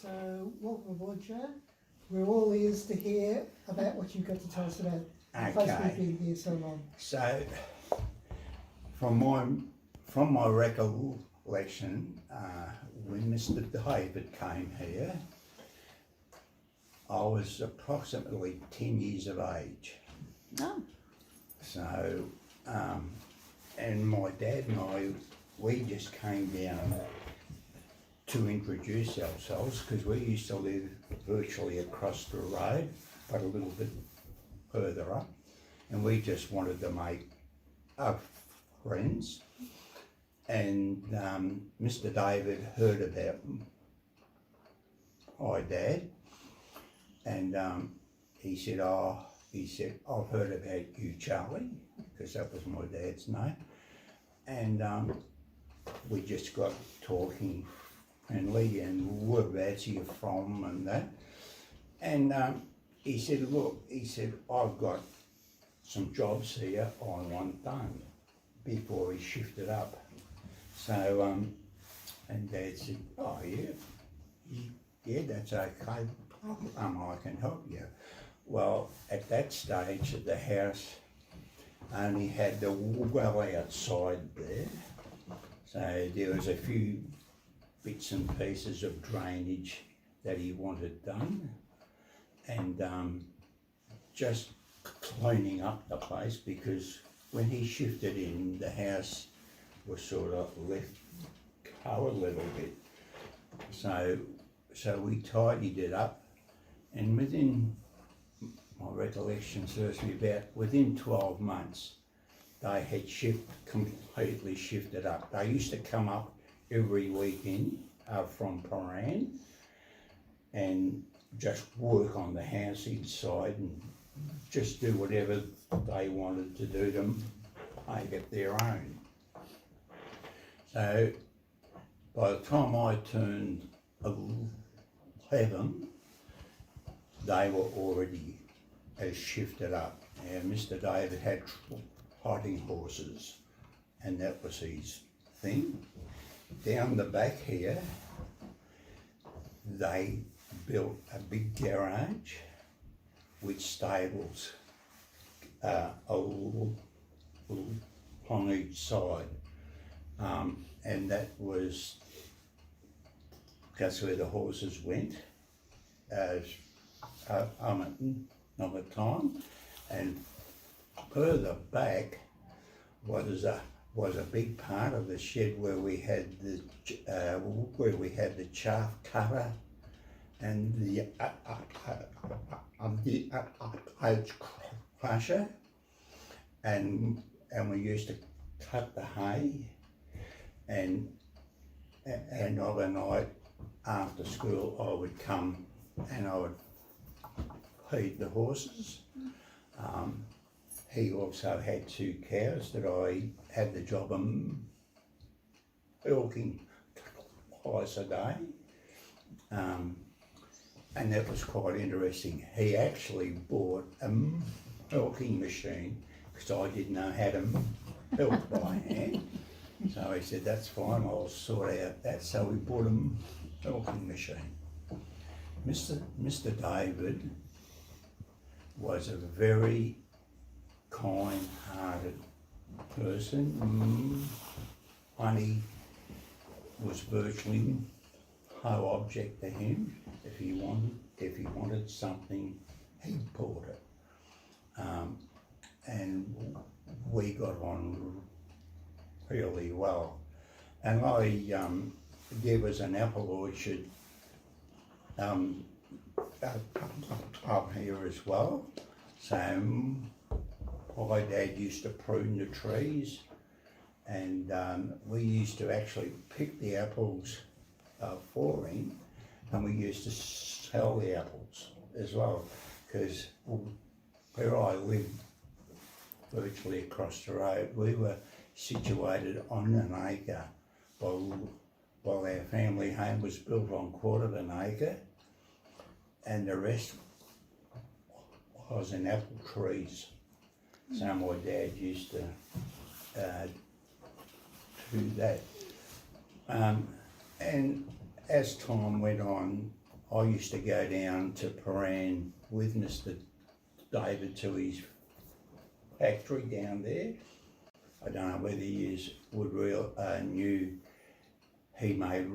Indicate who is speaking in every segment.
Speaker 1: So, welcome aboard, Joe. We're all ears to hear about what you've got to tell us about the place we've been here so long.
Speaker 2: So, from my recollection, when Mr. David came here, I was approximately 10 years of age.
Speaker 3: Oh.
Speaker 2: So, and my dad and I, we just came down to introduce ourselves because we used to live virtually across the road, but a little bit further up, and we just wanted to make friends. And Mr. David heard about my dad, and he said, I've heard about you, Charlie, because that was my dad's name. And we just got talking friendly, and whereabouts are you from and that. And he said, look, I've got some jobs here I want done before he shifted up. So, and Dad said, oh yeah, that's okay, I can help you. Well, at that stage, the house only had the well outside there, so there was a few bits and pieces of drainage that he wanted done, and just cleaning up the place, because when he shifted in, the house was sort of left go a little bit. So we tidied it up, and within, my recollection serves me, about within 12 months, they had completely shifted up. They used to come up every weekend from Paran and just work on the house inside and just do whatever they wanted to do to make it their own. So by the time I turned 11, they were already shifted up. And Mr. David had trotting horses, and that was his thing. Down the back here, they built a big garage with stables on each side, and that's where the horses went as of the time. And further back was a big part of the shed where we had the chaff cutter and the oat crusher, and we used to cut the hay, and of a night after school I would come and I would feed the horses. He also had 2 cows that I had the job of milking twice a day, and that was quite interesting. He actually bought a milking machine because I didn't know how to milk by hand. So he said, that's fine, I'll sort out that. So we bought a milking machine. Mr. David was a very kind-hearted person. Money was virtually no object to him. If he wanted something, he bought it. And we got on really well. And there was an apple orchard up here as well. So my dad used to prune the trees, and we used to actually pick the apples for him, and we used to sell the apples as well, because where I lived virtually across the road, we were situated on an acre, while our family home was built on 1/4 acre, and the rest was in apple trees. So my dad used to do that. And as time went on, I used to go down to Paran with Mr. David to his factory down there. I don't know whether you would knew he made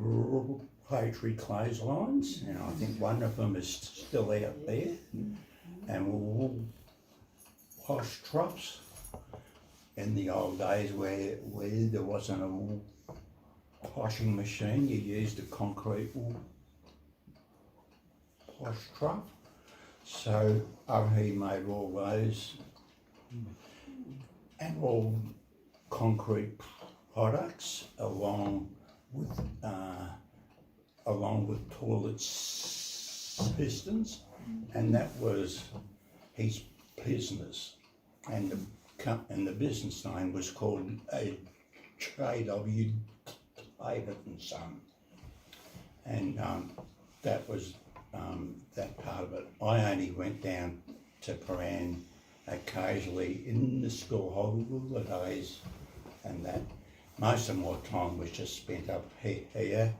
Speaker 2: poetry clotheslines, and I think one of them is still out there, and wool wash troughs. In the old days where there wasn't a wool washing machine, you used a concrete wool wash trough. So he made all those, and all concrete products along with toilet systems, and that was his business, and the business name was called J.W. David and Son, and that was that part of it. I only went down to Paran occasionally in the school holidays, and that most of my time was just spent up here.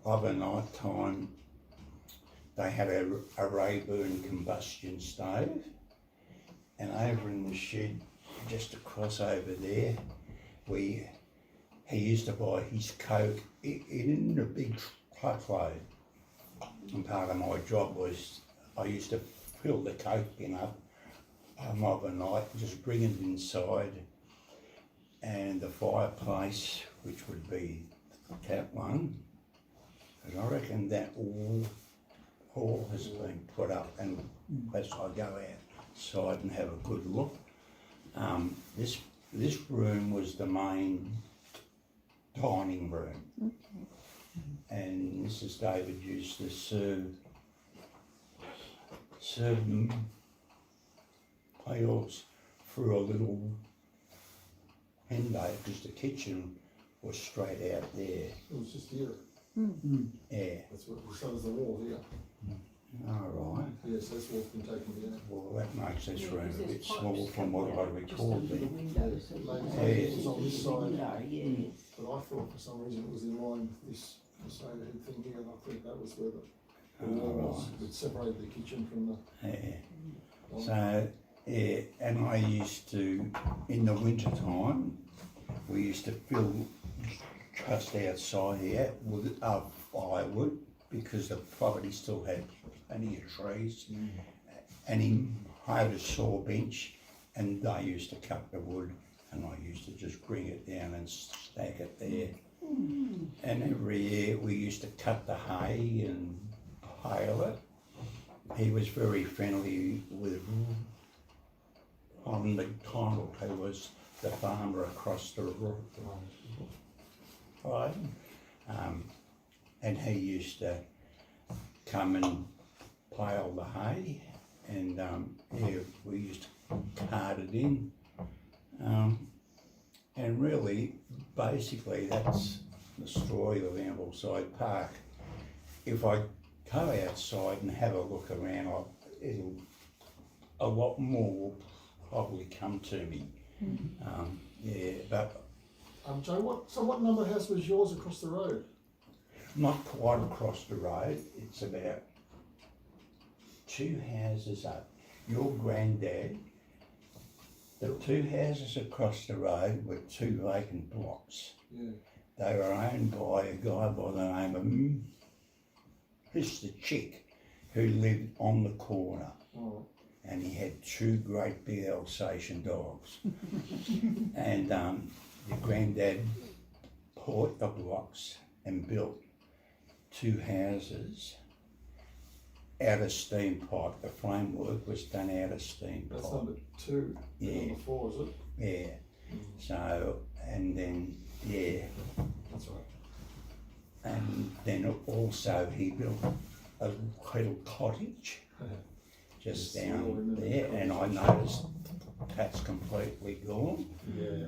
Speaker 2: Of a night time, they had a Rayburn combustion stove, and over in the shed, just across over there, he used to buy his coke in a big truckload. And part of my job was I used to fill the coke bin up of a night, just bring it inside, and the fireplace, which would be that one, and I reckon that all has been put up, and as I go outside and have a good look, this room was the main dining room, and Mrs. David used to serve meals through a little window, because the kitchen was straight out there.
Speaker 3: It was just here.
Speaker 2: Yeah.
Speaker 3: That's what shows the wall here.
Speaker 2: All right.
Speaker 3: Yes, this wall's been taken down.
Speaker 2: Well, that makes this room a bit small from what I recalled there.
Speaker 3: Maybe it was on this side,
Speaker 4: Yes.
Speaker 3: but I thought for some reason it was in line this overhead thing here, and I think that was where the wall was that separated the kitchen from the.
Speaker 2: Yeah. So, yeah, and I used to, in the winter time, we used to fill just outside here with firewood, because the property still had plenty of trees, and he hired a saw bench, and they used to cut the wood, and I used to just bring it down and stack it there. And every year we used to cut the hay and bale it. He was very friendly with Ron McDonald, who was the farmer across the road. Right. And he used to come and pile the hay, and yeah, we used to cart it in. And really, basically, that's the story of Ambleside Park. If I go outside and have a look around, a lot more will probably come to me. Yeah, but
Speaker 3: Joe, what number house was yours across the road?
Speaker 2: not quite across the road. It's about 2 houses up. Your granddad, the 2 houses across the road were 2 vacant blocks.
Speaker 3: Yeah.
Speaker 2: They were owned by a guy by the name of Mr. Chick, who lived on the corner.
Speaker 3: Oh.
Speaker 2: And he had 2 great big Alsatian dogs. And your granddad bought the blocks and built 2 houses out of steam pipe. The framework was done out of steam pipe.
Speaker 3: That's number 2.
Speaker 2: Yeah.
Speaker 3: Number 4, is it?
Speaker 2: Yeah. So, and then, yeah.
Speaker 3: That's right.
Speaker 2: And then also he built a little cottage just
Speaker 3: Yes, I
Speaker 2: down
Speaker 3: remember
Speaker 2: there,
Speaker 3: the
Speaker 2: and I
Speaker 3: cottage.
Speaker 2: noticed that's completely gone.
Speaker 3: Yeah.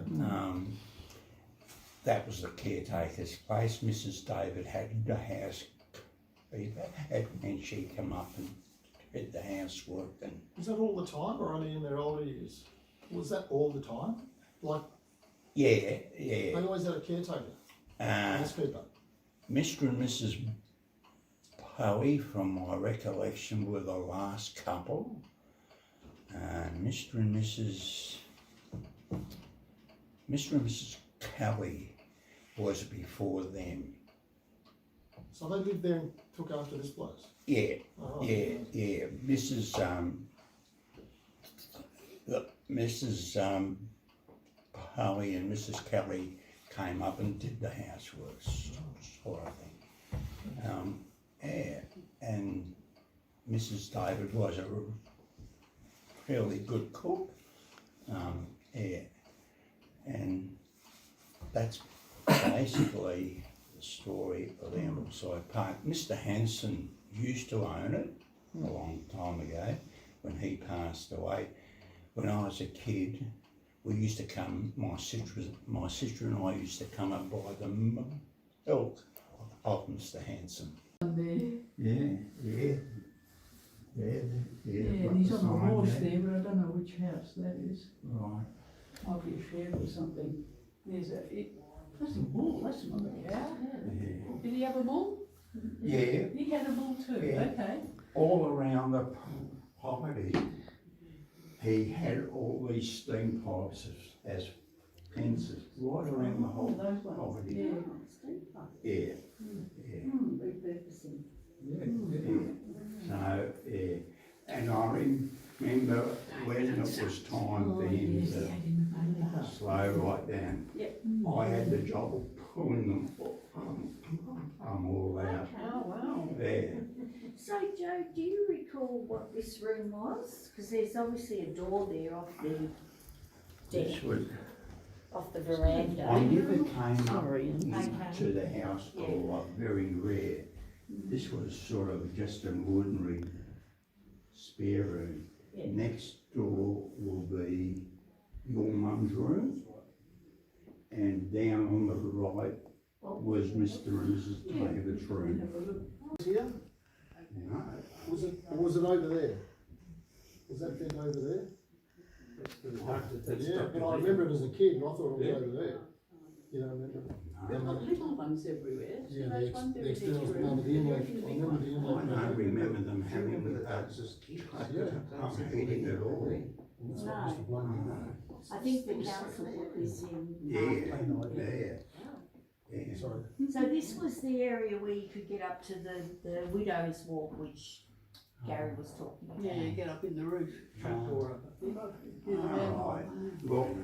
Speaker 2: That was the caretaker's place. Mrs. David had the housekeeper, and she come up and did the housework. And
Speaker 3: Was that all the time, or only in their older years? Was that all the time? Like,
Speaker 2: yeah,
Speaker 3: they always had a caretaker,
Speaker 2: uh,
Speaker 3: housekeeper.
Speaker 2: Mr. and Mrs. Chloe, from my recollection, were the last couple. Mr. and Mrs. Kelly was before them.
Speaker 3: So they lived there and took after this place?
Speaker 2: Yeah,
Speaker 3: Oh,
Speaker 2: yeah, yeah. Mrs. Polly and Mrs. Kelly came up and did the housework, sort of thing. Yeah, and Mrs. David was a fairly good cook. Yeah, and that's basically the story of Ambleside Park. Mr. Hanson used to own it a long time ago when he passed away. When I was a kid, we used to come, my sister and I used to come and buy the milk of Mr. Hanson. Yeah.
Speaker 4: And he's on a horse there, but I don't know which house that is.
Speaker 2: Right.
Speaker 4: Might be a shed or something. That's a bull, that's not a cow.
Speaker 2: Yeah.
Speaker 4: Did he have a bull?
Speaker 2: Yeah.
Speaker 4: He had a bull too,
Speaker 2: Yeah.
Speaker 4: okay.
Speaker 2: All around the property, he had all these steam pipes as fences right around the whole
Speaker 4: Those ones,
Speaker 2: property.
Speaker 4: yeah.
Speaker 2: Yeah. Yeah.
Speaker 4: Repurposing.
Speaker 2: So, yeah, and I remember when it was time for him to slow right down, I had the job of pulling them all out.
Speaker 5: Oh, wow.
Speaker 2: Yeah.
Speaker 5: So, Joe, do you recall what this room was? Because there's obviously a door there off the deck,
Speaker 2: This was,
Speaker 5: off the veranda.
Speaker 2: I never came up
Speaker 5: Okay.
Speaker 2: to the house call, very rare. This was sort of just an ordinary spare room.
Speaker 5: Yeah.
Speaker 2: Next door will be your mum's room, and down on the right was Mr. and Mrs. David's room.
Speaker 3: Was here?
Speaker 2: No,
Speaker 3: Was it over there? Was that bent over there? Yeah, but I remember it as a kid and I thought it was over there. You don't remember?
Speaker 4: We've got little ones everywhere.
Speaker 3: Yeah,
Speaker 4: Those
Speaker 3: the
Speaker 4: ones
Speaker 3: the
Speaker 4: every
Speaker 3: external,
Speaker 4: room.
Speaker 3: no, but the inlet, I remember the inlet.
Speaker 2: I don't remember them having heating at all.
Speaker 5: No. I think the council put this in.
Speaker 2: Yeah.
Speaker 3: Sorry.
Speaker 5: So this was the area where you could get up to the widow's walk, which Gary was talking about.
Speaker 4: Yeah, you get up in the roof, front door up. Get around.
Speaker 2: Alright, well,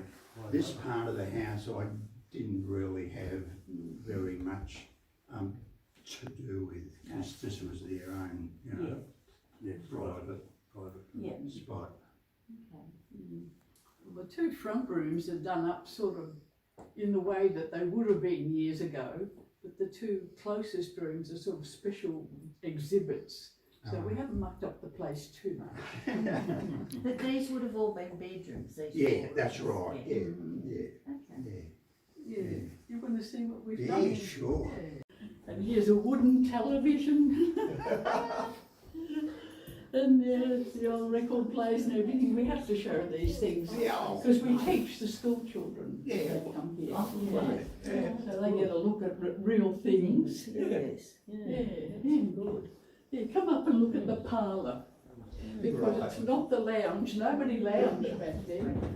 Speaker 2: this part of the house I didn't really have very much to do with, because this was their own, you know, their private
Speaker 5: Yeah.
Speaker 2: spot.
Speaker 4: Well, the two front rooms are done up sort of in the way that they would have been years ago, but the two closest rooms are sort of special exhibits. So we haven't mucked up the place too much.
Speaker 5: But these would have all been bedrooms, these
Speaker 2: Yeah,
Speaker 5: four
Speaker 2: that's
Speaker 5: rooms,
Speaker 2: right, yeah,
Speaker 5: Okay.
Speaker 2: yeah.
Speaker 4: Yeah, you want to see what we've
Speaker 2: Yeah,
Speaker 4: done?
Speaker 2: sure.
Speaker 4: Yeah. And here's a wooden television. And there's the old record players and everything. We have to show these things because we teach the school children that come here. So they get a look at real things.
Speaker 5: Yes.
Speaker 4: Yeah, good. Yeah, come up and look at the parlour, because it's not the lounge. Nobody lounged back then.